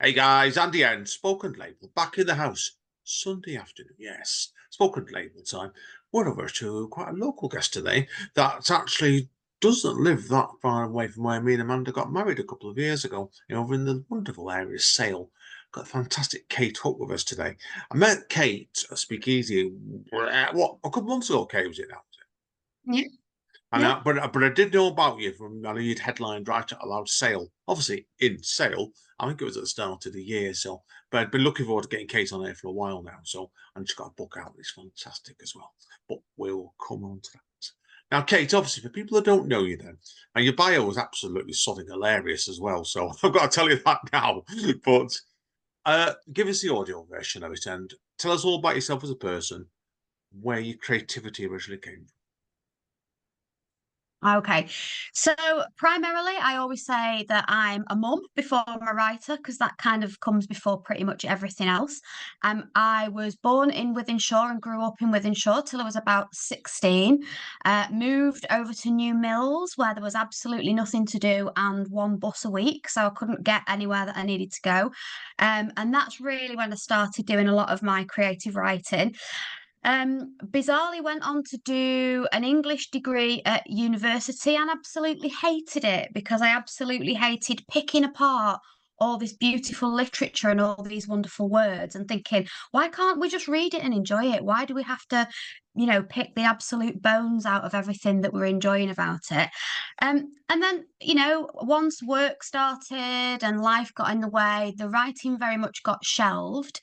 Hey guys, Andy N, Spoken Label, back in the house. Sunday afternoon, yes. Spoken Label time. One of us to quite a local guest today that actually doesn't live that far away from where me and Amanda got married a couple of years ago, over in the wonderful area of Sale. Got fantastic Kate Hook with us today. I met Kate at Speakeasy, what, a couple months ago, Kate, was it now? Yeah, And yeah. but I did know about you from, I know you'd headlined Right Out Loud Sale, obviously in Sale. I think it was at the start of the year. So, but I'd been looking forward to getting Kate on air for a while now. So, I just got a book out. It's fantastic as well. But we'll come on to that. Now, Kate, obviously, for people that don't know you, then, and your bio was absolutely sodding hilarious as well. So, I've got to tell you that now. But give us the audio version of it and tell us all about yourself as a person, where your creativity originally came Okay. So primarily, I always say that I'm a mum before I'm a writer because that kind of comes before pretty much everything else. I was born in Wythenshawe and grew up in Wythenshawe till I was about 16. Moved over to New Mills where there was absolutely nothing to do and one bus a week, so I couldn't get anywhere that I needed to go. And that's really when I started doing a lot of my creative writing. Bizarrely went on to do an English degree at university and absolutely hated it because I absolutely hated picking apart all this beautiful literature and all these wonderful words and thinking, why can't we just read it and enjoy it? Why do we have to, pick the absolute bones out of everything that we're enjoying about it? And then, once work started and life got in the way, the writing very much got shelved.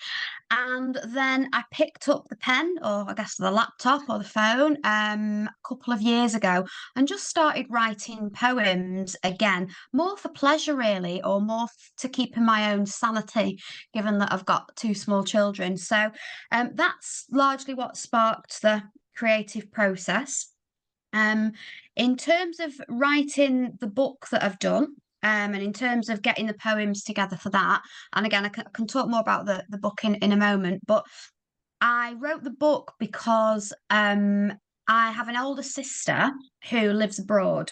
And then I picked up the pen, or I guess the laptop or the phone, a couple of years ago and just started writing poems again, more for pleasure, really, or more to keep in my own sanity, given that I've got two small children. So that's largely what sparked the creative process. Um, in terms of writing the book that I've done, and in terms of getting the poems together for that, and again, I can talk more about the book in a moment, but I wrote the book because I have an older sister who lives abroad.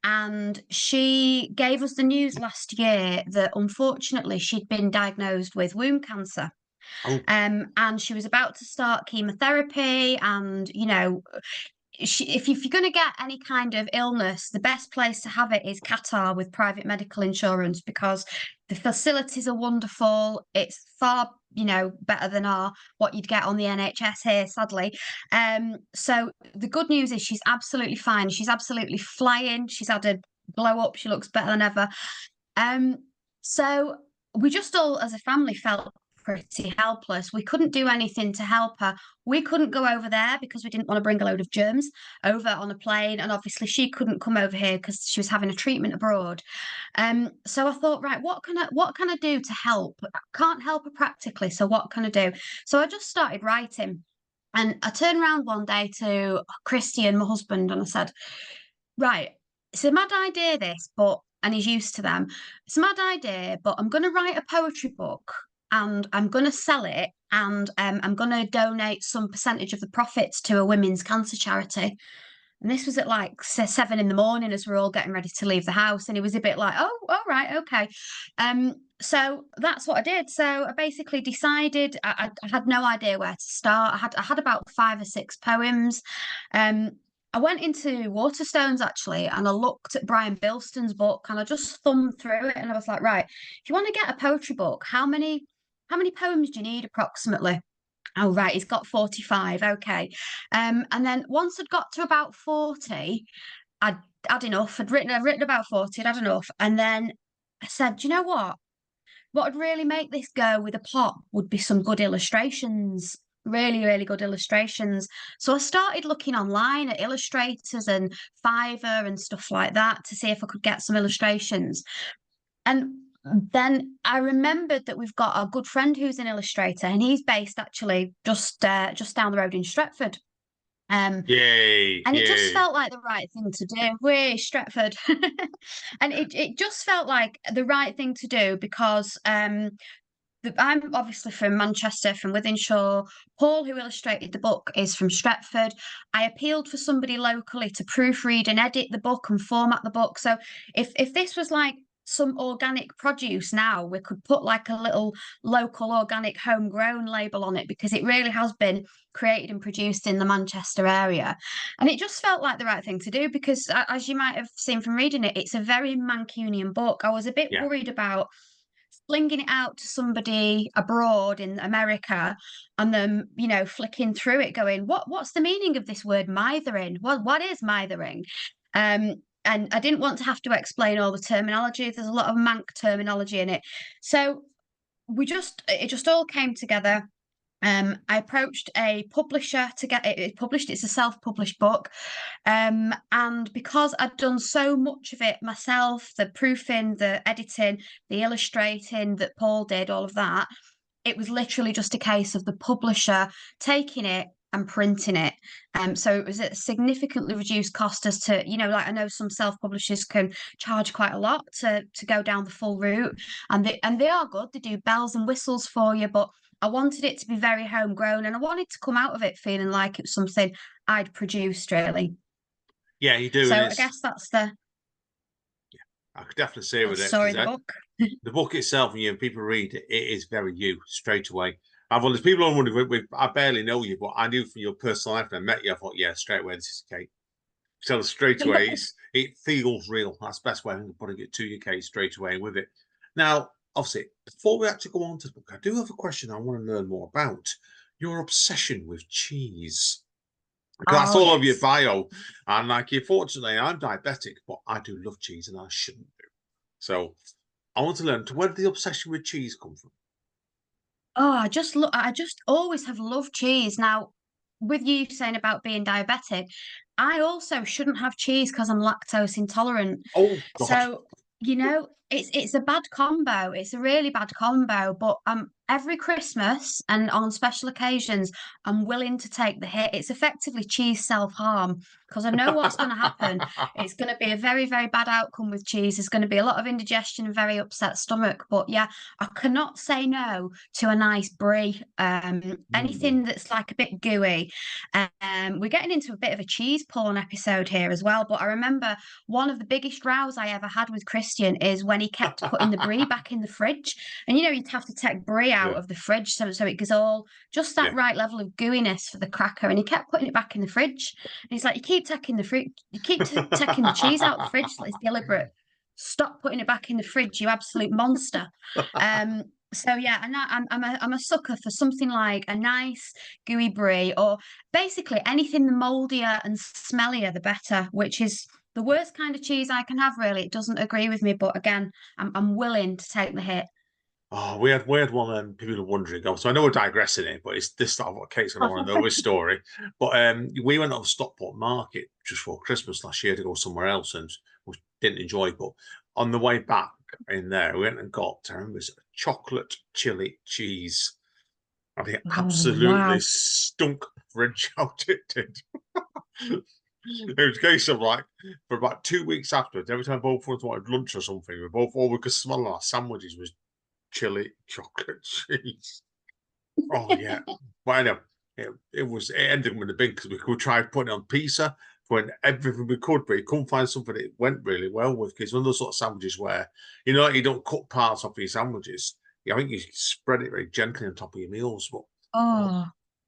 And she gave us the news last year that unfortunately she'd been diagnosed with womb cancer. from. And she was about to start chemotherapy, and if you're going to get any kind of illness, the best place to have it is Qatar with private medical insurance because the facilities are wonderful. It's far, better than what you'd get on the NHS here, sadly. So the good news is she's absolutely fine. She's absolutely flying. She's had a glow up. She looks better than ever. Um, so we just all, as a family, felt pretty helpless. We couldn't do anything to help her. We couldn't go over there because we didn't want to bring a load of germs over on a plane, and obviously she couldn't come over here because she was having a treatment abroad. So I thought, right, what can I do to help? I can't help her practically, so what can I do? So I just started writing. And I turned around one day to Christian, my husband, and I said, right, it's a mad idea, this, but, and he's used to them. It's a mad idea, but I'm going to write a poetry book and I'm going to sell it and I'm going to donate some percentage of the profits to a women's cancer charity. And this was at like 7 in the morning as we're all getting ready to leave the house. And he was a bit like, oh, all right, okay. So that's what I did. So I basically decided I had no idea where to start. I had about 5 or 6 poems. Um, I went into Waterstones actually, and I looked at Brian Bilston's book, and I just thumbed through it, and I was like, right, if you want to get a poetry book, how many poems do you need approximately? Oh, right, he's got 45. Okay. And then once I'd got to about 40, I'd had enough. I'd written about 40, I'd had enough. And then I said, do you know what? What would really make this go with a pop would be some good illustrations. Really, really good illustrations. So I started looking online at illustrators and Fiverr and stuff like that to see if I could get some illustrations. And then I remembered that we've got a good friend who's an illustrator, and he's based actually just down the road in Stretford. Um, Yay, and it just yay. felt like the right thing to do. We're Stretford, and it just felt like the right thing to do because I'm obviously from Manchester, from Wythenshawe. Paul, who illustrated the book, is from Stretford. I appealed for somebody locally to proofread and edit the book and format the book. So if this was like some organic produce now, we could put like a little local organic homegrown label on it, because it really has been created and produced in the Manchester area. And it just felt like the right thing to do, because as you might have seen from reading it, it's a very Mancunian book. I was a bit Yeah. worried about slinging it out to somebody abroad in America and then, flicking through it going, what's the meaning of this word mithering? What is mithering? And I didn't want to have to explain all the terminology. There's a lot of Manc terminology in it. So it just all came together. I approached a publisher to get it published. It's a self-published book. And because I'd done so much of it myself, the proofing, the editing, the illustrating that Paul did, all of that, it was literally just a case of the publisher taking it and printing it. So it was at a significantly reduced cost, as to, like, I know some self-publishers can charge quite a lot to go down the full route, and they are good. They do bells and whistles for you, but I wanted it to be very homegrown, and I wanted to come out of it feeling like it was something I'd produced, really. Yeah, you do, So and I guess that's the I could definitely say with it story because of the book. the book itself, when people read it, it is very you straight away. I've there's people on wondering, I barely know you, but I knew from your personal life when I met you, I thought, yeah, straight away, this is Kate. So straight away, it feels real. That's the best way of putting it to you, Kate, straight away with it. Now, obviously, before we actually go on to the book, I do have a question I want to learn more about. Your obsession with cheese. Because that's Oh, all over your yes. bio. And like, unfortunately, I'm diabetic, but I do love cheese and I shouldn't do. So I want to learn, where did the obsession with cheese come from? Oh, I just always have loved cheese. Now, with you saying about being diabetic, I also shouldn't have cheese because I'm lactose intolerant. Oh, God. So, it's a bad combo. It's a really bad combo. But every Christmas and on special occasions, I'm willing to take the hit. It's effectively cheese self-harm, because I know what's going to happen. It's going to be a very, very bad outcome with cheese. There's going to be a lot of indigestion and very upset stomach. But yeah, I cannot say no to a nice brie. Anything that's like a bit gooey. We're getting into a bit of a cheese porn episode here as well. But I remember one of the biggest rows I ever had with Christian is when he kept putting the brie back in the fridge. And you'd have to take brie out Yeah, of the fridge so it gets all just that yeah. right level of gooiness for the cracker. And he kept putting it back in the fridge. And he's like, you keep taking the fruit, you keep taking the cheese out of the fridge. Like, it's deliberate. Stop putting it back in the fridge, you absolute monster. Um, so yeah, and I'm a sucker for something like a nice gooey brie, or basically anything the moldier and smellier the better, which is the worst kind of cheese I can have, really. It doesn't agree with me, but again, I'm willing to take the hit. Oh, we had one. People are wondering. Oh, so I know we're digressing here, but it's this sort of what Kate's going to want to know his story. But we went to Stockport Market just for Christmas last year to go somewhere else, and we didn't enjoy. But on the way back in there, we went and got, I remember, it was chocolate chili cheese. And it Oh, absolutely wow. stunk fridge out. It did. It was a case of like, for about 2 weeks afterwards, every time both of us wanted lunch or something, we both, all we could smell on our sandwiches was chili chocolate cheese. Oh yeah, but I know it ended up in the bin because we could try putting it on pizza, putting everything we could, but you couldn't find something that went really well with. Because one of those sort of sandwiches where you don't cut parts off your sandwiches. I think you spread it very gently on top of your meals, but oh,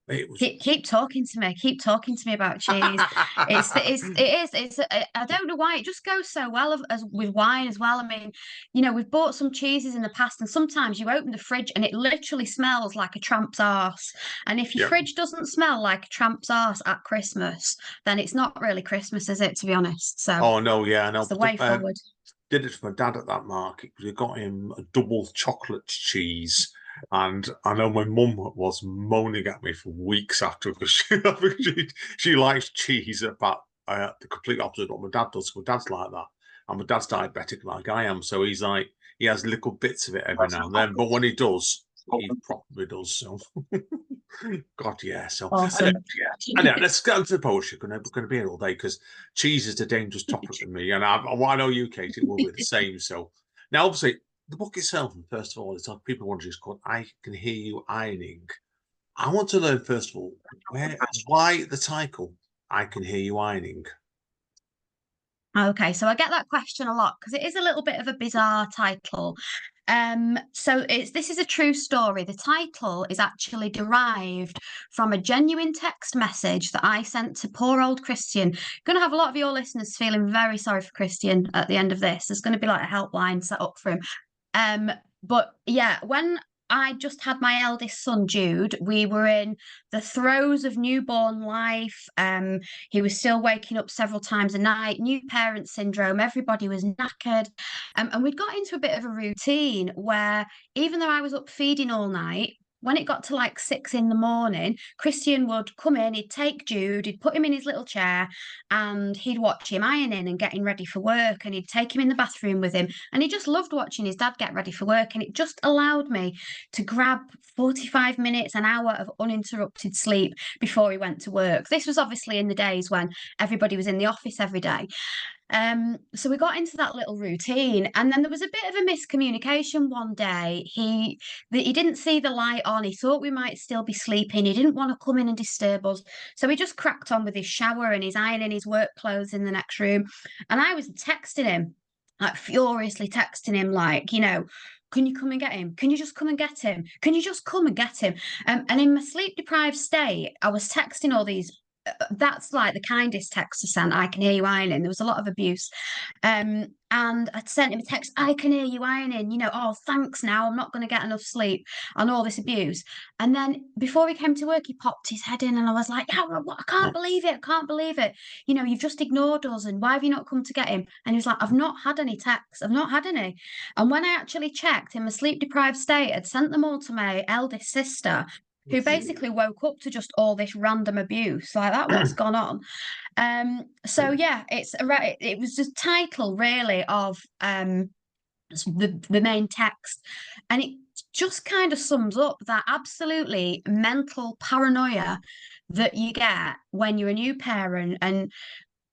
Oh, it was. keep talking to me. Keep talking to me about cheese. I don't know why it just goes so well as with wine as well. I mean, we've bought some cheeses in the past, and sometimes you open the fridge and it literally smells like a tramp's arse. And if your Yeah. fridge doesn't smell like a tramp's arse at Christmas, then it's not really Christmas, is it? To be honest, so Oh no, yeah, I know. it's the But way forward. did it for my dad at that market because we got him a double chocolate cheese. And I know my mum was moaning at me for weeks after because she likes cheese about the complete opposite of what my dad does. My dad's like that. And my dad's diabetic like I am. So he's like, he has little bits of it every now and then. But when he does, he probably does. So, God, yeah. So, Awesome. and let's get into the poetry. We're going to be here all day because cheese is a dangerous topic for me. And I know you, Kate, it will be the same. So, now, obviously, the book itself, first of all, it's like people wonder, it's called I Can Hear You Ironing. I want to learn, first of all, why the title I Can Hear You Ironing? Okay, so I get that question a lot because it is a little bit of a bizarre title. So this is a true story. The title is actually derived from a genuine text message that I sent to poor old Christian. Going to have a lot of your listeners feeling very sorry for Christian at the end of this. There's going to be like a helpline set up for him. But yeah, when I just had my eldest son, Jude, we were in the throes of newborn life. He was still waking up several times a night, new parent syndrome, everybody was knackered. And we'd got into a bit of a routine where even though I was up feeding all night, when it got to like 6 in the morning, Christian would come in, he'd take Jude, he'd put him in his little chair, and he'd watch him ironing and getting ready for work, and he'd take him in the bathroom with him. And he just loved watching his dad get ready for work. And it just allowed me to grab 45 minutes, an hour of uninterrupted sleep before he went to work. This was obviously in the days when everybody was in the office every day. So we got into that little routine, and then there was a bit of a miscommunication one day. He didn't see the light on. He thought we might still be sleeping. He didn't want to come in and disturb us, so he just cracked on with his shower and his ironing his work clothes in the next room. And I was texting him, like furiously texting him, like, can you come and get him? Can you just come and get him? Can you just come and get him? And in my sleep deprived state, I was texting all these. That's like the kindest text to send. I can hear you ironing. There was a lot of abuse. And I sent him a text, I can hear you ironing, oh, thanks now. I'm not going to get enough sleep on all this abuse. And then before he came to work, he popped his head in and I was like, yeah, I can't believe it. I can't believe it. You've just ignored us and why have you not come to get him? And he was like, I've not had any texts. I've not had any. And when I actually checked in my sleep deprived state, I'd sent them all to my eldest sister, who basically woke up to just all this random abuse. Like that, what's gone on? So yeah, it was the title really of the main text, and it just kind of sums up that absolutely mental paranoia that you get when you're a new parent. And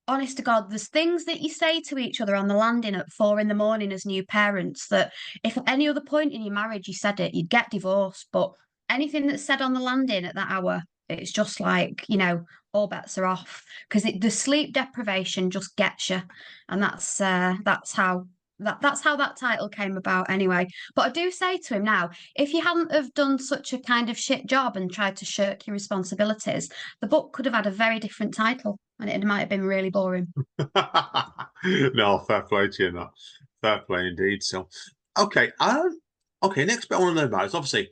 honest to God, there's things that you say to each other on the landing at 4 in the morning as new parents that if at any other point in your marriage you said it, you'd get divorced. But anything that's said on the landing at that hour, it's just like, all bets are off because the sleep deprivation just gets you. And that's how that title came about anyway. But I do say to him now, if you hadn't have done such a kind of shit job and tried to shirk your responsibilities, the book could have had a very different title and it might have been really boring. No, fair play to you, no. Fair play indeed. So, okay, next bit I want to know about is obviously,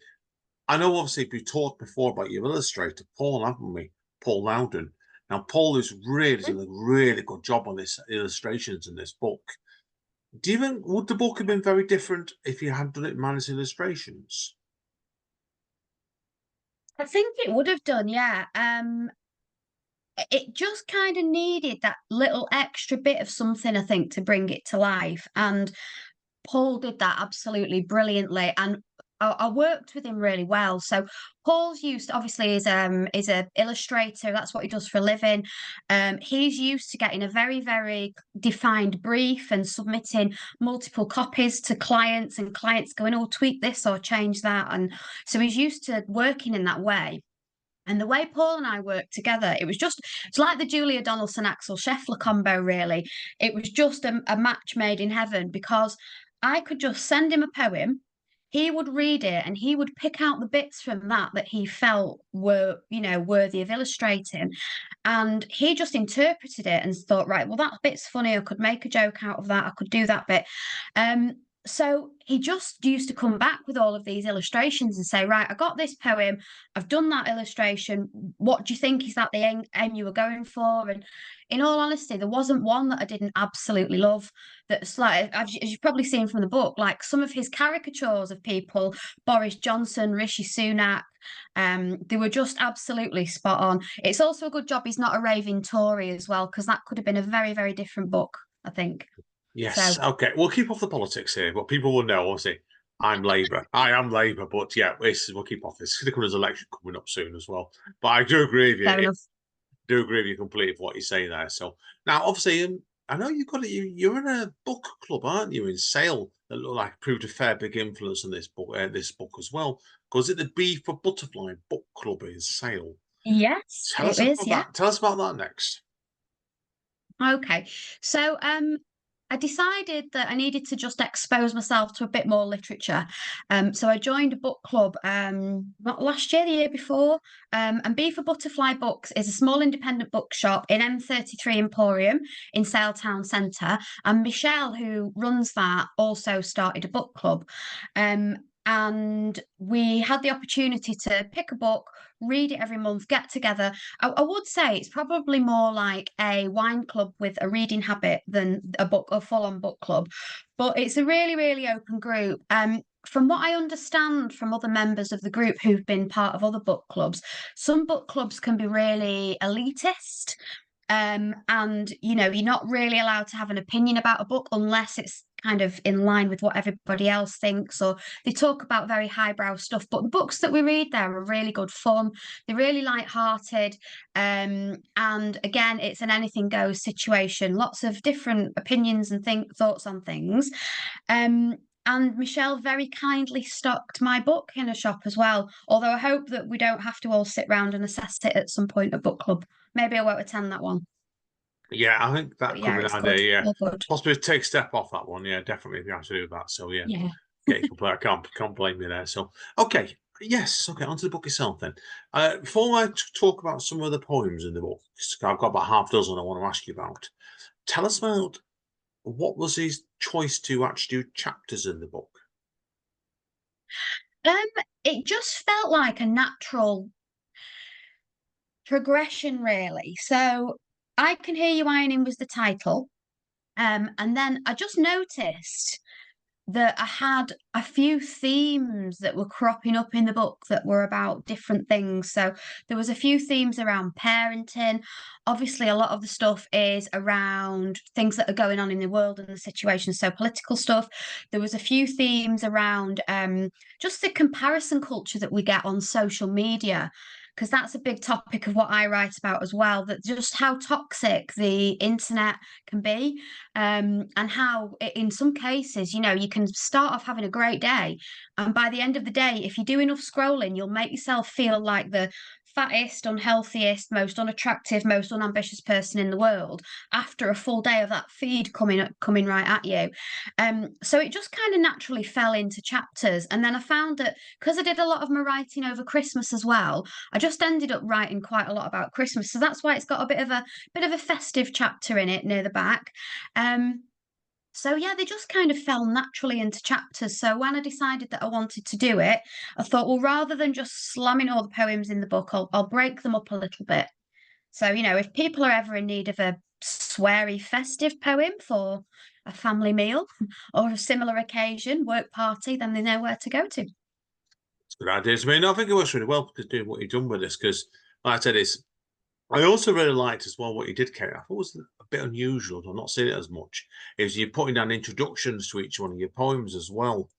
I know obviously we talked before about your illustrator, Paul, haven't we? Paul Loudon. Now, Paul is really doing a really good job on this illustrations in this book. Do you think would the book have been very different if you had done it minus illustrations? I think it would have done, yeah. It just kind of needed that little extra bit of something, I think, to bring it to life. And Paul did that absolutely brilliantly, and I worked with him really well. So Paul's used, obviously, is a illustrator. That's what he does for a living. He's used to getting a very, very defined brief and submitting multiple copies to clients, and clients going, "Oh, tweak this or change that." And so he's used to working in that way. And the way Paul and I worked together, it's like the Julia Donaldson Axel Scheffler combo, really. It was just a match made in heaven because I could just send him a poem, he would read it, and he would pick out the bits from that he felt were, worthy of illustrating. And he just interpreted it and thought, right, well, that bit's funny. I could make a joke out of that. I could do that bit. So he just used to come back with all of these illustrations and say, right, I got this poem, I've done that illustration. What do you think? Is that the aim you were going for? And in all honesty, there wasn't one that I didn't absolutely love. That's like, as you've probably seen from the book, like some of his caricatures of people, Boris Johnson, Rishi Sunak, they were just absolutely spot on. It's also a good job he's not a raving Tory as well, because that could have been a very, very different book, I think. Yes. So Okay. We'll keep off the politics here, but people will know. Obviously, I'm Labour. I am Labour, but yeah, we'll keep off this. There's an election coming up soon as well. But I do agree with you. fair enough. Do agree with you completely with what you say there. So now, obviously, I know you've got it. You're in a book club, aren't you? In Sale, that look like proved a fair big influence on this book as well. Because it the Bee for Butterfly book club is Sale. Yes, Tell it us is. about Yeah. that. Tell us about that next. Okay. So I decided that I needed to just expose myself to a bit more literature. So I joined a book club not last year, the year before. And B for Butterfly Books is a small independent bookshop in M33 Emporium in Sale Town Centre. And Michelle, who runs that, also started a book club. And we had the opportunity to pick a book, read it every month, get together. I would say it's probably more like a wine club with a reading habit than a full-on book club. But it's a really, really open group. From what I understand from other members of the group who've been part of other book clubs, some book clubs can be really elitist. And you're not really allowed to have an opinion about a book unless it's kind of in line with what everybody else thinks, or they talk about very highbrow stuff. But the books that we read there are really good fun. They're really light-hearted. And again, it's an anything goes situation, lots of different opinions and thoughts on things. And Michelle very kindly stocked my book in a shop as well. Although I hope that we don't have to all sit round and assess it at some point at book club. Maybe I won't attend that one. Yeah, I think But that could yeah, be an it's good. idea. Yeah, All good. possibly take a step off that one. Yeah, definitely if you have to do that. So yeah, Yeah. get your complete. I can't blame you there. So okay, yes, okay. Onto the book itself then. Before I talk about some of the poems in the book, 'cause I've got about half dozen I want to ask you about. Tell us about what was his choice to actually do chapters in the book. It just felt like a natural progression, really. So I Can Hear You Ironing was the title. And then I just noticed that I had a few themes that were cropping up in the book that were about different things. So there was a few themes around parenting. Obviously, a lot of the stuff is around things that are going on in the world and the situation, so political stuff. There was a few themes around just the comparison culture that we get on social media, because that's a big topic of what I write about as well, that just how toxic the internet can be, and how in some cases, you can start off having a great day, and by the end of the day, if you do enough scrolling, you'll make yourself feel like the fattest, unhealthiest, most unattractive, most unambitious person in the world after a full day of that feed coming right at you. So it just kind of naturally fell into chapters, and then I found that because I did a lot of my writing over Christmas as well, I just ended up writing quite a lot about Christmas. So that's why it's got a bit of a festive chapter in it near the back. Um, so yeah, they just kind of fell naturally into chapters. So when I decided that I wanted to do it, I thought, well, rather than just slamming all the poems in the book, I'll break them up a little bit. So, if people are ever in need of a sweary festive poem for a family meal or a similar occasion, work party, then they know where to go to. It's good ideas. I mean, I think it works really well because doing what you've done with this. Because, like I said, it's. I also really liked as well what you did, Kate. I thought was a bit unusual. I've not seen it as much. Is you're putting down introductions to each one of your poems as well.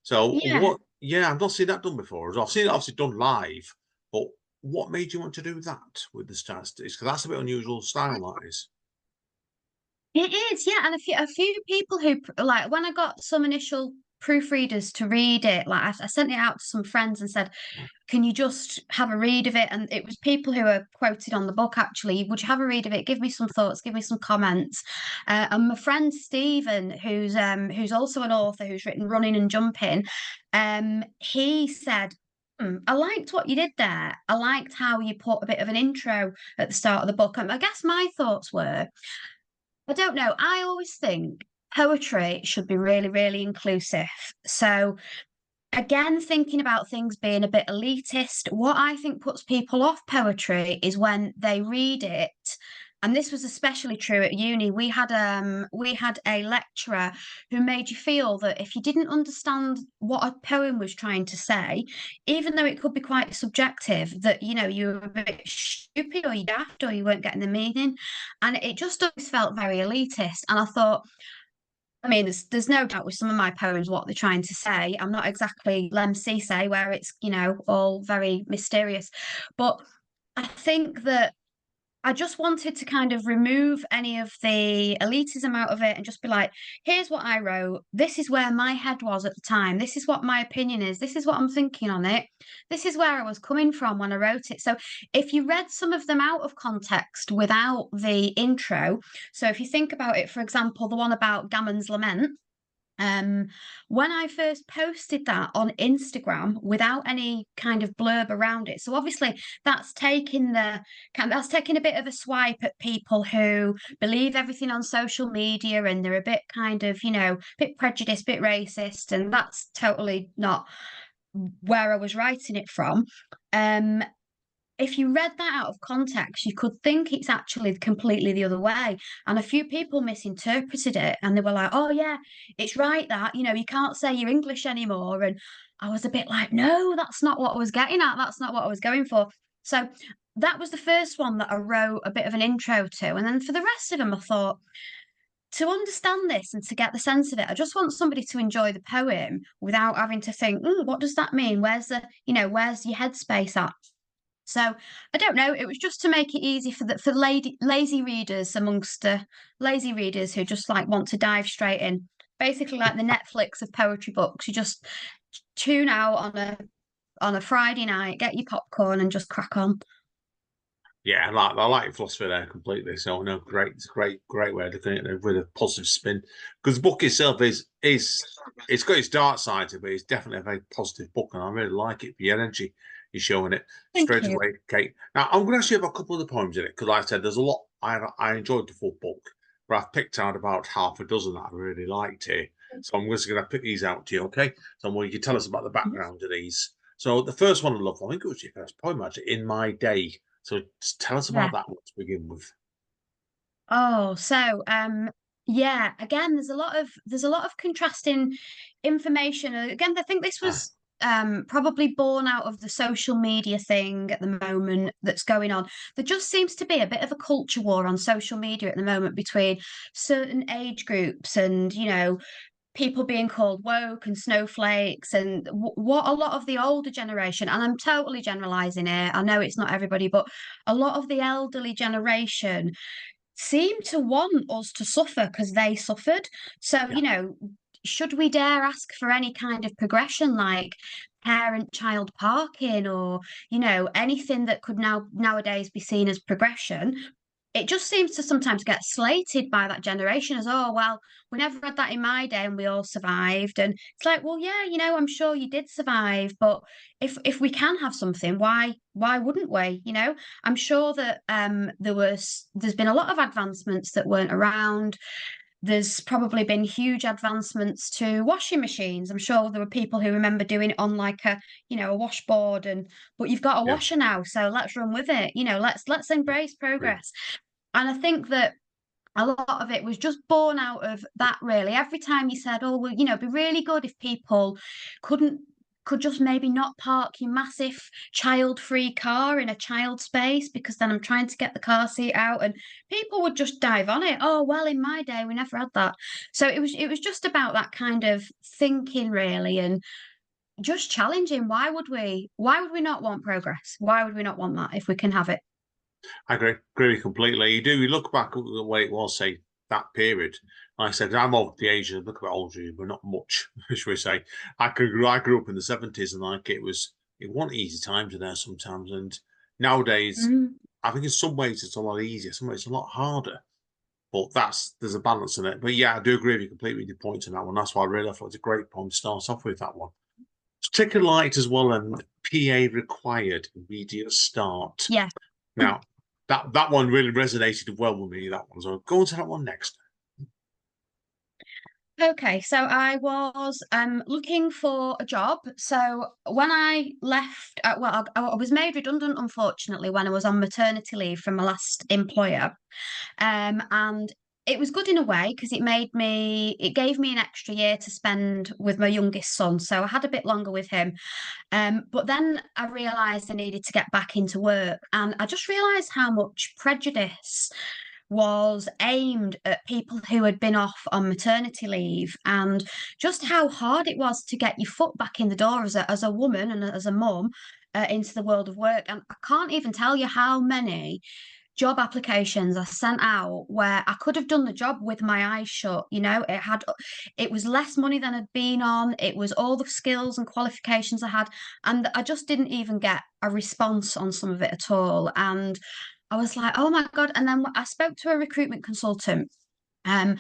So Yeah. what? Yeah, I've not seen that done before. I've seen it obviously done live, but what made you want to do that with the statistics? Because that's a bit unusual style, that is. It is, yeah, and a few people who like when I got some initial proofreaders to read it, like I sent it out to some friends and said, "Can you just have a read of it?" And it was people who are quoted on the book actually. Would you have a read of it? Give me some thoughts. Give me some comments. And my friend Stephen, who's also an author who's written Running and Jumping, he said. I liked what you did there. I liked how you put a bit of an intro at the start of the book. And I guess my thoughts were I don't know. I always think poetry should be really, really inclusive. So, again, thinking about things being a bit elitist, what I think puts people off poetry is when they read it. And this was especially true at uni. We had a lecturer who made you feel that if you didn't understand what a poem was trying to say, even though it could be quite subjective, that you were a bit stupid or you daft or you weren't getting the meaning. And it just always felt very elitist. And I thought, I mean, there's no doubt with some of my poems what they're trying to say. I'm not exactly Lem Cisse, where it's all very mysterious. But I think that I just wanted to kind of remove any of the elitism out of it and just be like, here's what I wrote. This is where my head was at the time. This is what my opinion is. This is what I'm thinking on it. This is where I was coming from when I wrote it. So if you read some of them out of context without the intro, so if you think about it, for example, the one about Gammon's Lament, um, when I first posted that on Instagram without any kind of blurb around it, so obviously that's taking a bit of a swipe at people who believe everything on social media and they're a bit kind of, a bit prejudiced, bit racist, and that's totally not where I was writing it from. Um, if you read that out of context, you could think it's actually completely the other way. And a few people misinterpreted it and they were like, oh, yeah, it's right that, you can't say you're English anymore. And I was a bit like, no, that's not what I was getting at. That's not what I was going for. So that was the first one that I wrote a bit of an intro to. And then for the rest of them, I thought, to understand this and to get the sense of it, I just want somebody to enjoy the poem without having to think, what does that mean? Where's your headspace at? So I don't know. It was just to make it easy for lazy readers amongst lazy readers who just like want to dive straight in. Basically, like the Netflix of poetry books. You just tune out on a Friday night, get your popcorn, and just crack on. Yeah, I like your philosophy there completely. So no, great, it's a great way of looking at it with a positive spin. Because the book itself is it's got its dark side to it, but it's definitely a very positive book, and I really like it. The energy you're showing it Thank straight you. away, Kate. Now I'm going to actually have a couple of the poems in it because, like I said, there's a lot. I enjoyed the full book, but I've picked out about half a dozen that I really liked here. So I'm just going to pick these out to you, okay? So you can tell us about the background of these. So the first one I love, I think it was your first poem actually, In My Day. So tell us Yeah. about that one to begin with. Oh, so yeah, again, there's a lot of contrasting information. Again, I think this Ah, was probably born out of the social media thing at the moment that's going on. There just seems to be a bit of a culture war on social media at the moment between certain age groups and, people being called woke and snowflakes and what a lot of the older generation, and I'm totally generalizing here, I know it's not everybody, but a lot of the elderly generation seem to want us to suffer because they suffered. So, yeah, should we dare ask for any kind of progression like parent child parking or, anything that could nowadays be seen as progression? It just seems to sometimes get slated by that generation as, oh, well, we never had that in my day and we all survived. And it's like, well, yeah, I'm sure you did survive, but if we can have something, why wouldn't we? I'm sure that there's been a lot of advancements that weren't around. There's probably been huge advancements to washing machines. I'm sure there were people who remember doing it on like a washboard, but you've got a yeah, washer now, so let's run with it. Let's yeah. embrace Great. progress. And I think that a lot of it was just born out of that, really. Every time you said, oh, well, it'd be really good if people couldn't could just maybe not park your massive child-free car in a child space because then I'm trying to get the car seat out and people would just dive on it. Oh, well, in my day we never had that. So it was just about that kind of thinking, really, and just challenging. Why would we not want progress? Why would we not want that if we can have it? I agree completely. You look back at the way it was, say, that period. Like I said, I'm of the age, look a bit older, but not much, should we say. I grew up in the 70s and like it wasn't easy times in there sometimes. And nowadays, Mm. I think in some ways it's a lot easier, some ways it's a lot harder. But there's a balance in it. But yeah, I do agree with you completely with your points on that one. That's why I really thought it's a great poem to start off with that one. Ticker light as well and PA required immediate start. Yeah. Now that one really resonated well with me, that one. So go on to that one next. Okay, so I was looking for a job. So when I left, I was made redundant, unfortunately, when I was on maternity leave from my last employer. And it was good in a way because it gave me an extra year to spend with my youngest son. So I had a bit longer with him. But then I realised I needed to get back into work, and I just realised how much prejudice was aimed at people who had been off on maternity leave and just how hard it was to get your foot back in the door as a woman and as a mum into the world of work. And I can't even tell you how many job applications I sent out where I could have done the job with my eyes shut. It was less money than I'd been on. It was all the skills and qualifications I had, and I just didn't even get a response on some of it at all. And I was like, oh my God. And then I spoke to a recruitment consultant. Um,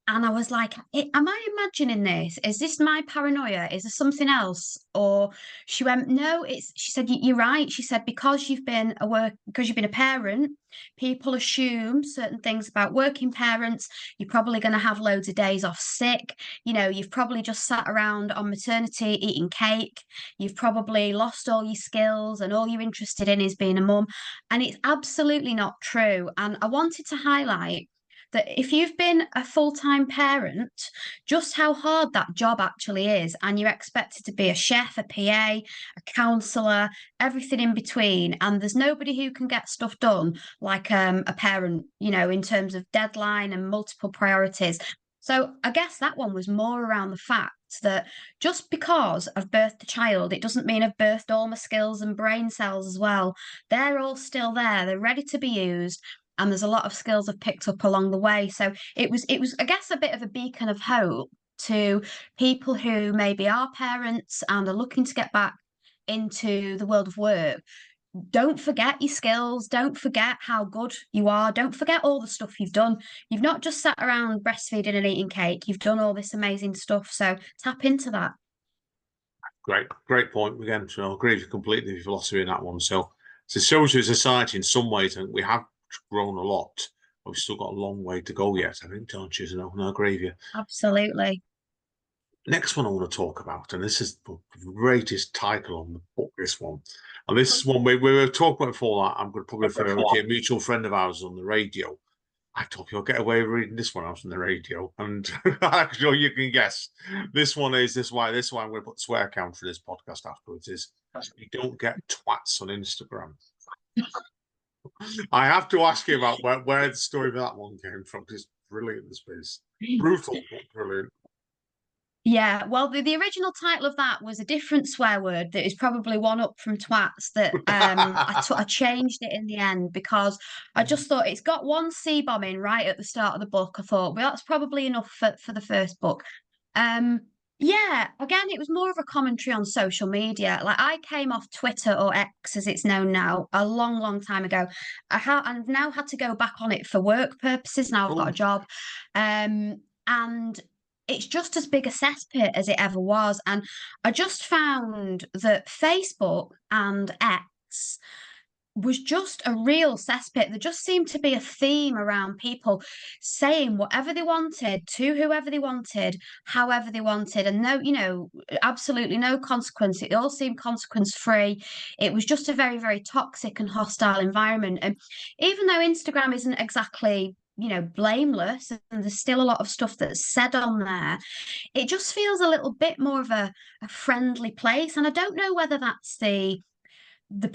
and I was like, am I imagining this? Is this my paranoia? Is there something else? Or she went, no, she said, you're right. She said, because you've been a parent, people assume certain things about working parents. You're probably going to have loads of days off sick. You've probably just sat around on maternity eating cake. You've probably lost all your skills and all you're interested in is being a mum. And it's absolutely not true. And I wanted to highlight that if you've been a full-time parent, just how hard that job actually is, and you're expected to be a chef, a PA, a counsellor, everything in between, and there's nobody who can get stuff done like a parent, in terms of deadline and multiple priorities. So I guess that one was more around the fact that just because I've birthed a child, it doesn't mean I've birthed all my skills and brain cells as well. They're all still there. They're ready to be used, and there's a lot of skills I've picked up along the way. So it was, I guess, a bit of a beacon of hope to people who maybe are parents and are looking to get back into the world of work. Don't forget your skills. Don't forget how good you are. Don't forget all the stuff you've done. You've not just sat around breastfeeding and eating cake. You've done all this amazing stuff. So tap into that. Great point. Again, so I agree completely with your philosophy in that one. So it shows you society in some ways, and we have grown a lot. But we've still got a long way to go yet, I think, don't you? No, I agree with you. Absolutely. Next one I want to talk about, and this is the greatest title on the book, this one. And this is one we were talking about before that. I'm going to probably refer to a mutual friend of ours on the radio. I told you I'll get away with reading this one out on the radio, and I'm sure you can guess. This one is this why I'm going to put swear count for this podcast afterwards. Is you don't get twats on Instagram. I have to ask you about where the story of that one came from, because it's brilliant. This piece, brutal, but brilliant. Yeah, well, the original title of that was a different swear word that is probably one up from twats that I changed it in the end because I just thought it's got one C bombing right at the start of the book. I thought, well, that's probably enough for the first book. Yeah, again, it was more of a commentary on social media. Like I came off Twitter, or X as it's known now, a long, long time ago. I've now had to go back on it for work purposes. Now I've got a job. And it's just as big a cesspit as it ever was. And I just found that Facebook and X was just a real cesspit. There just seemed to be a theme around people saying whatever they wanted to whoever they wanted, however they wanted, and absolutely no consequence. It all seemed consequence free. It was just a very, very toxic and hostile environment. And even though Instagram isn't exactly blameless, and there's still a lot of stuff that's said on there, it just feels a little bit more of a friendly place. And I don't know whether that's the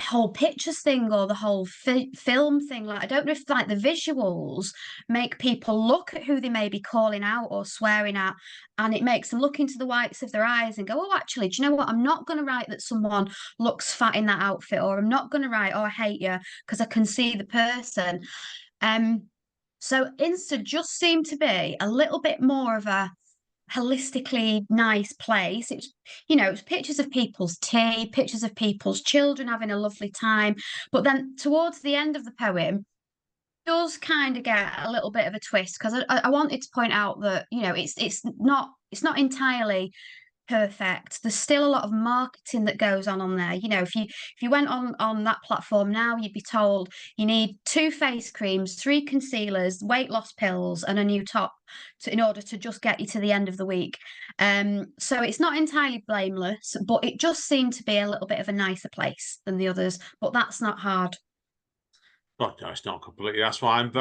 whole pictures thing or the whole film thing. Like I don't know if like the visuals make people look at who they may be calling out or swearing at, and it makes them look into the whites of their eyes and go, oh, actually, do you know what, I'm not going to write that someone looks fat in that outfit, or I'm not going to write, oh, I hate you, because I can see the person. So Insta just seemed to be a little bit more of a holistically nice place. It was pictures of people's tea, pictures of people's children having a lovely time. But then towards the end of the poem, does kind of get a little bit of a twist, because I wanted to point out that it's not entirely perfect. There's still a lot of marketing that goes on there. If you went on that platform now, you'd be told you need 2 face creams, 3 concealers, weight loss pills, and a new top in order to just get you to the end of the week. So it's not entirely blameless, but it just seemed to be a little bit of a nicer place than the others. But that's not hard. No, it's not completely. That's why I'm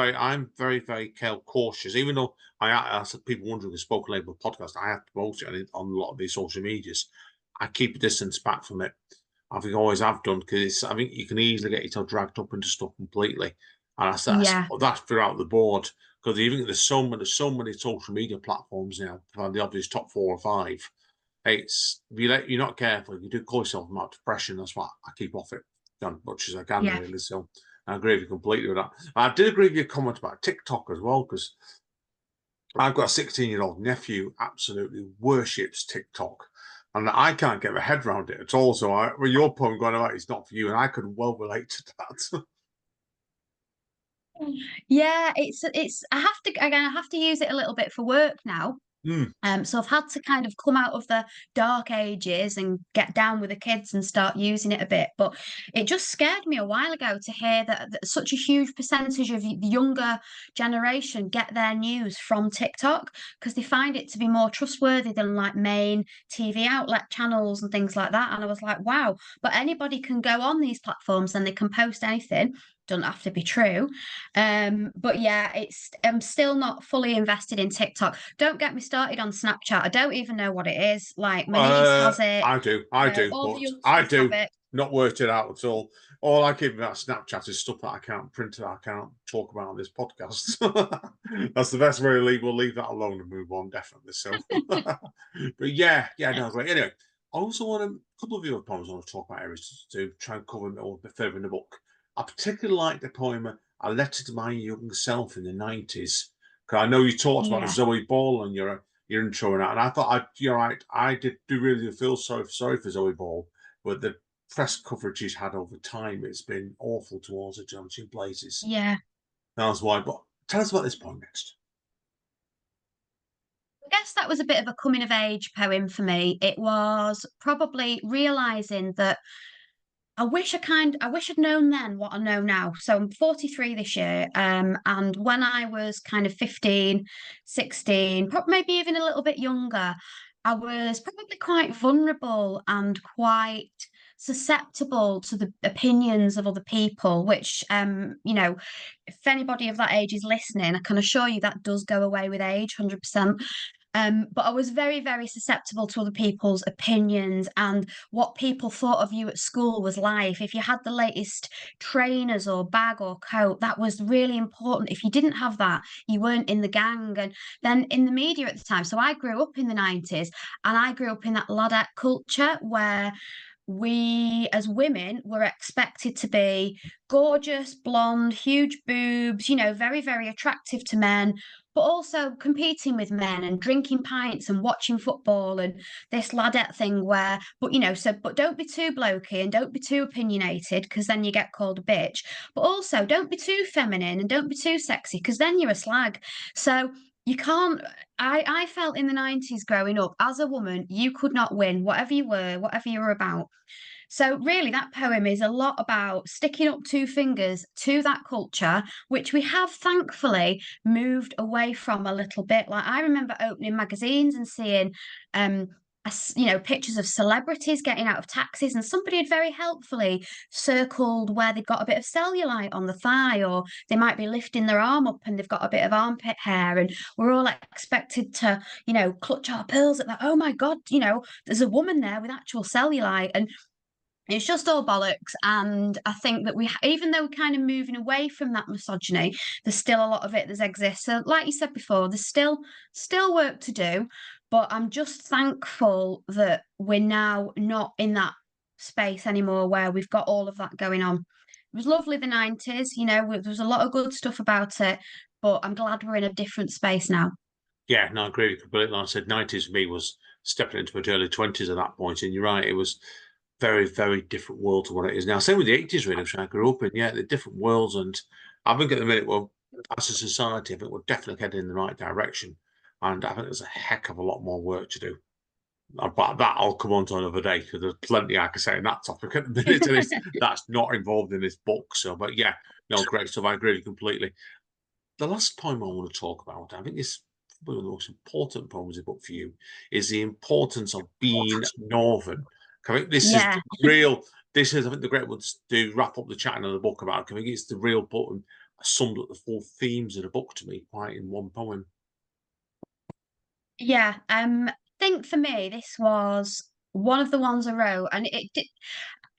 very, very cautious. Even though I said people wondering the Spoken Label podcast, I have to promote it on a lot of these social medias. I keep a distance back from it. I think I always have done, because I think you can easily get yourself dragged up into stuff completely, and that's throughout the board. Because even there's so many social media platforms now for the obvious top 4 or 5. It's you're not careful, you do cause yourself about depression. That's why I keep off it as much as I can, really. So. I agree with you completely with that. I did agree with your comment about TikTok as well, because I've got a 16-year-old nephew absolutely worships TikTok. And I can't get my head around it at all. So with your point going about it's not for you, and I could well relate to that. Yeah, it's I have to use it a little bit for work now. Mm. So I've had to kind of come out of the dark ages and get down with the kids and start using it a bit. But it just scared me a while ago to hear that such a huge percentage of the younger generation get their news from TikTok because they find it to be more trustworthy than like main TV outlet channels and things like that. And I was like, wow, but anybody can go on these platforms and they can post anything. Doesn't have to be true. But yeah, I'm still not fully invested in TikTok. Don't get me started on Snapchat. I don't even know what it is. Like my niece has it. I do, All the but I youngsters have do it. not worked it out at all. All I keep about Snapchat is stuff that I can't print that I can't talk about on this podcast. That's the best way to leave. We'll leave that alone and move on, definitely. So, but yeah, no, great. Anyway, I also want a couple of your poems I want to talk about areas to try and cover a bit further in the book. I particularly like the poem "A Letter to My Young Self" in the '90s. Because I know you talked about Yeah. Zoe Ball and your intro and that, and I thought you're right. I did do really feel sorry for Zoe Ball, but the press coverage he's had over time, it's been awful towards her, in places. Yeah. That's why. But tell us about this poem next. I guess that was a bit of a coming of age poem for me. It was probably realizing that I wish I'd known then what I know now. So I'm 43 this year. And when I was kind of 15, 16, probably maybe even a little bit younger, I was probably quite vulnerable and quite susceptible to the opinions of other people, which if anybody of that age is listening, I can assure you that does go away with age, 100%. But I was very, very susceptible to other people's opinions and what people thought of you at school was life. If you had the latest trainers or bag or coat, that was really important. If you didn't have that, you weren't in the gang. And then in the media at the time, so I grew up in the 90s and I grew up in that ladette culture where we as women were expected to be gorgeous, blonde, huge boobs, very, very attractive to men, but also competing with men and drinking pints and watching football and this ladette thing but don't be too blokey and don't be too opinionated because then you get called a bitch. But also don't be too feminine and don't be too sexy because then you're a slag. So you can't I felt in the 90s growing up as a woman, you could not win, whatever you were, whatever you were about. So, really, that poem is a lot about sticking up two fingers to that culture, which we have thankfully moved away from a little bit. Like, I remember opening magazines and seeing, pictures of celebrities getting out of taxis, and somebody had very helpfully circled where they've got a bit of cellulite on the thigh, or they might be lifting their arm up and they've got a bit of armpit hair. And we're all expected to, clutch our pearls at that. Oh my God, there's a woman there with actual cellulite. And it's just all bollocks. And I think that even though we're kind of moving away from that misogyny, there's still a lot of it that exists. So, like you said before, there's still work to do. But I'm just thankful that we're now not in that space anymore where we've got all of that going on. It was lovely the 90s, there was a lot of good stuff about it, but I'm glad we're in a different space now. Yeah, no, I agree completely. Like I said, '90s for me was stepping into my early 20s at that point, and you're right, it was very, very different world to what it is now. Same with the '80s, really, which I grew up in. Yeah, the different worlds, and I think at the minute, well, as a society, I think we're definitely heading in the right direction, and I think there's a heck of a lot more work to do. But that I'll come on to another day because there's plenty I can say on that topic at the minute, and that's not involved in this book. So, but yeah, no, great stuff. I agree completely. The last poem I want to talk about, I think is one of the most important poems in the book for you, is the importance of being Northern. I think this is Yeah. real. This is, I think, the great ones to wrap up the chatting of the book about. I think it's the real button summed up the full themes of the book to me quite in one poem. Yeah, I think for me this was one of the ones I wrote, and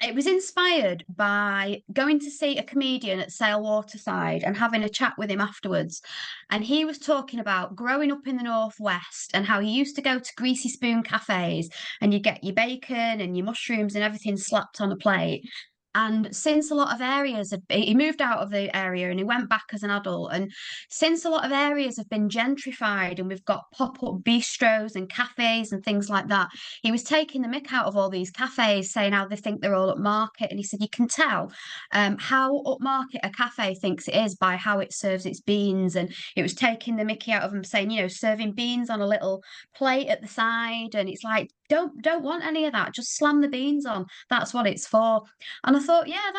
it was inspired by going to see a comedian at Sale Waterside and having a chat with him afterwards. And he was talking about growing up in the Northwest and how he used to go to greasy spoon cafes and you get your bacon and your mushrooms and everything slapped on a plate. And since a lot of areas he moved out of the area and he went back as an adult. And since a lot of areas have been gentrified and we've got pop-up bistros and cafes and things like that, he was taking the mick out of all these cafes, saying how they think they're all upmarket. And he said, you can tell how upmarket a cafe thinks it is by how it serves its beans. And it was taking the mickey out of them, saying, serving beans on a little plate at the side. And it's like, don't want any of that. Just slam the beans on. That's what it's for. And I thought, yeah,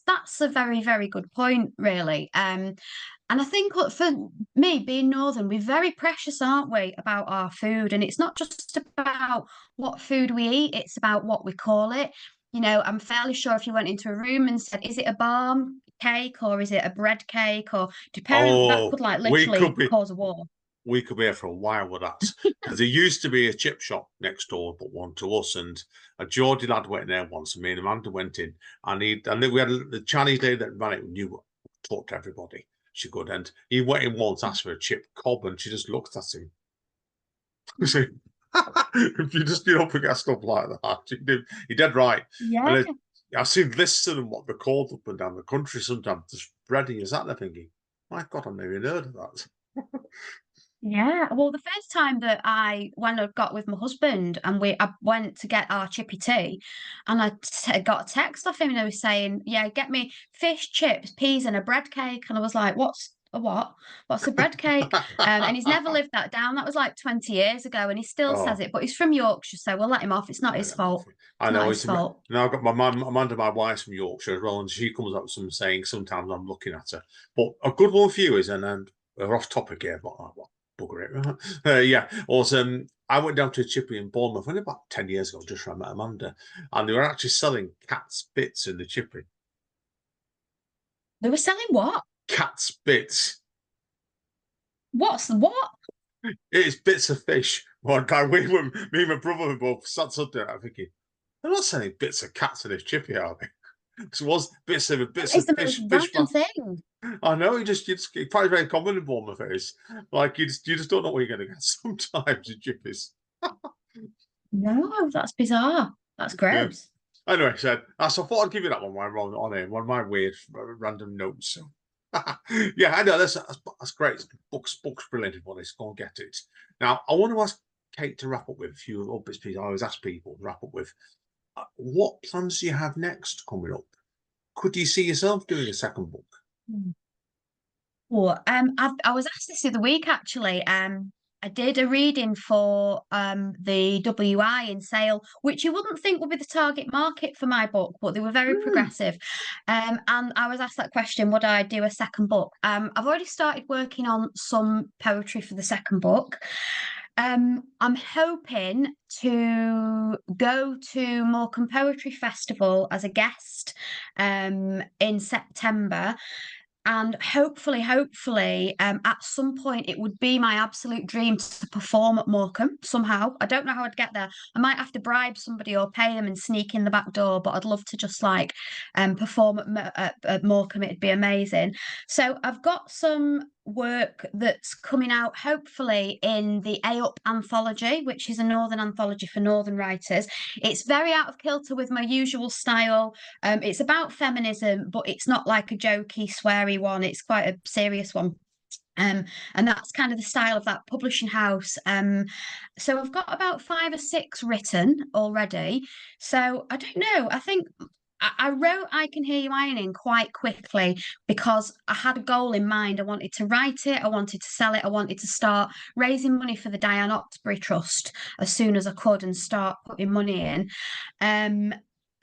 that's a very, very good point, really. And I think for me, being Northern, we're very precious, aren't we, about our food? And it's not just about what food we eat, it's about what we call it. I'm fairly sure if you went into a room and said, is it a barm cake or is it a bread cake or that Oh, could like we literally could be cause a war. we could be here for a while with that. Because there used to be a chip shop next door, but one to us, and a Geordie lad went in there once, and me and Amanda went in, and then we had the Chinese lady that ran it, knew talked to everybody. She could, and he went in once, asked for a chip cob, and she just looked at him. So, if you just forget stuff like that, you're dead right. Yeah. And I've seen lists of them, what they're called up and down the country sometimes, just breading is that they're thinking, my God, I've never even heard of that. Yeah, well, the first time that when I got with my husband and I went to get our chippy tea, and I got a text off him and he was saying, "Yeah, get me fish, chips, peas, and a bread cake." And I was like, "What's a what? What's a bread cake?" And he's never lived that down. That was like 20 years ago, and he still says Oh, it. But he's from Yorkshire, so we'll let him off. It's not let his them off fault. it. It's I not know. his fault. Now I've got my mum, Amanda, my wife's from Yorkshire as well, and she comes up with some saying sometimes I'm looking at her. But a good one for you is, and we're off topic here, but well, bugger it. Yeah. Also, I went down to a chippy in Bournemouth only about 10 years ago, just when I met Amanda, and they were actually selling cat's bits in the chippy. They were selling what? Cat's bits. What's what? It's bits of fish. One time, me and my brother were both sat there thinking, they're not selling bits of cats in this chippy, are they? So it was bits It's of the most fish random from. thing. I know you just it's probably very common in Bournemouth is like you just don't know what you're going to get sometimes in chippies. No, that's bizarre. That's Yeah. gross. Anyway, so I thought I'd give you that one while we're on here, one of my weird random notes. So yeah, I know that's great. Books brilliant for this. Go and get it. Now I want to ask Kate to wrap up with a few little bits. I always ask people to wrap up with what plans do you have next coming up? Could you see yourself doing a second book? Well, I was asked this the other week actually. I did a reading for the WI in Sale, which you wouldn't think would be the target market for my book, but they were very Hmm. progressive. And I was asked that question, would I do a second book? I've already started working on some poetry for the second book. I'm hoping to go to Morecambe Poetry Festival as a guest in September. And hopefully, at some point, it would be my absolute dream to perform at Morecambe somehow. I don't know how I'd get there. I might have to bribe somebody or pay them and sneak in the back door, but I'd love to just like perform at Morecambe. It'd be amazing. So I've got some work that's coming out hopefully in the A Up anthology, which is a Northern anthology for Northern writers. It's very out of kilter with my usual style. It's about feminism, but it's not like a jokey, sweary one. It's quite a serious one. And that's kind of the style of that publishing house. So I've got about 5 or 6 written already. So I don't know. I think I wrote I Can Hear You Ironing quite quickly because I had a goal in mind. I wanted to write it, I wanted to sell it, I wanted to start raising money for the Diane Oxbury Trust as soon as I could and start putting money in. Um,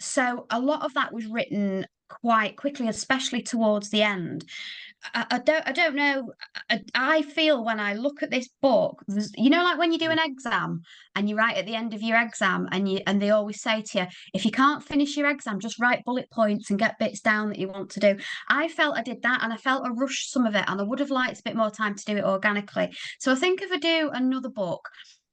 so a lot of that was written quite quickly, especially towards the end. I don't know. I feel when I look at this book, like when you do an exam and you write at the end of your exam, and they always say to you, if you can't finish your exam, just write bullet points and get bits down that you want to do. I felt I did that, and I felt I rushed some of it, and I would have liked a bit more time to do it organically. So I think if I do another book,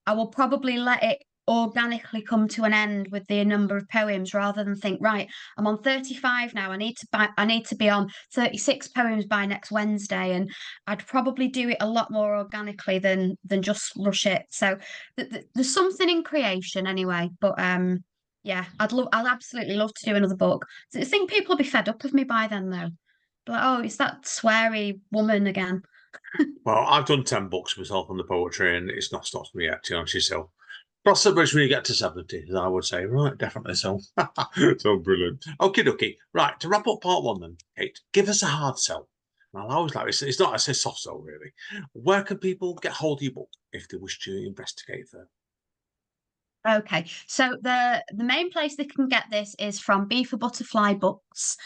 I will probably let it organically come to an end with the number of poems rather than think, right, I'm on 35 now, I need to be on 36 poems by next Wednesday. And I'd probably do it a lot more organically than just rush it. So there's something in creation anyway, but Yeah, I'd absolutely love to do another book. I think people will be fed up of me by then, though. Like, oh, it's that sweary woman again. Well, I've done 10 books myself on the poetry, and it's not stopped me yet, to be honest with you. So, cross the bridge when you get to 70, I would say. Right, definitely so. So brilliant. Okie dokie. Right, to wrap up part one then, Kate, give us a hard sell. Well, I always like this. It's not, I say soft sell, really. Where can people get hold of your book if they wish to investigate further? Okay, so the main place they can get this is from Bee for Butterfly Books,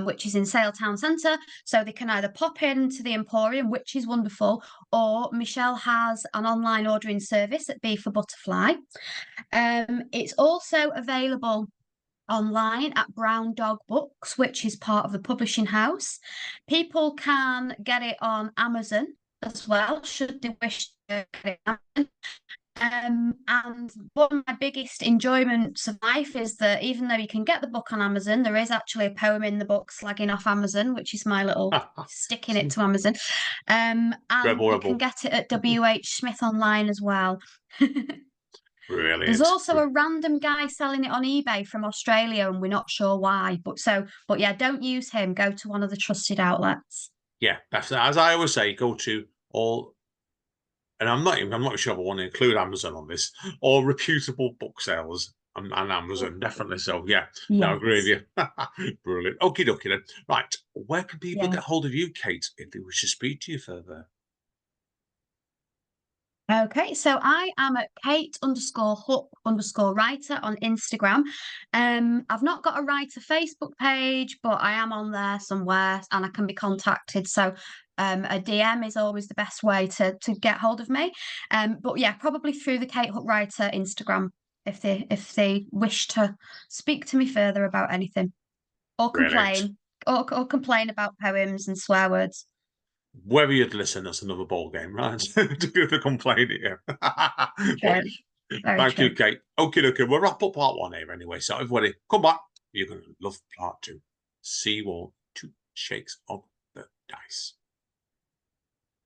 which is in Sale Town Centre. So they can either pop into the Emporium, which is wonderful, or Michelle has an online ordering service at Bee for Butterfly. It's also available online at Brown Dog Books, which is part of the publishing house. People can get it on Amazon as well, should they wish to get it on Amazon. And one of my biggest enjoyments of life is that even though you can get the book on Amazon, there is actually a poem in the book slagging off Amazon, which is my little sticking it to Amazon. And Rebel, you can rebel. get it at WH Smith online as well. There's Brilliant. also a random guy selling it on eBay from Australia, and we're not sure why. But yeah, don't use him. Go to one of the trusted outlets. Yeah, that's as I always say, go to all, and I'm not sure if I want to include Amazon on this, all reputable booksellers and Amazon, definitely so. Yeah, no, I agree with Yes. you. Brilliant. Okie dokie then. Right, where can people Yeah. get hold of you, Kate, if they wish to speak to you further? Okay, so I am at Kate_Hook_writer on Instagram. I've not got a writer Facebook page, but I am on there somewhere and I can be contacted. So a DM is always the best way to get hold of me. But yeah, probably through the Kate Hook Writer Instagram if they wish to speak to me further about anything or Brilliant. or complain about poems and swear words. Whether you'd listen, that's another ball game, right? To do the complaint here. But True, very thank you, true. Kate. Okay, okay, we'll wrap up part one here anyway. So everybody, come back. You're going to love part two. See you all. Two shakes of the dice.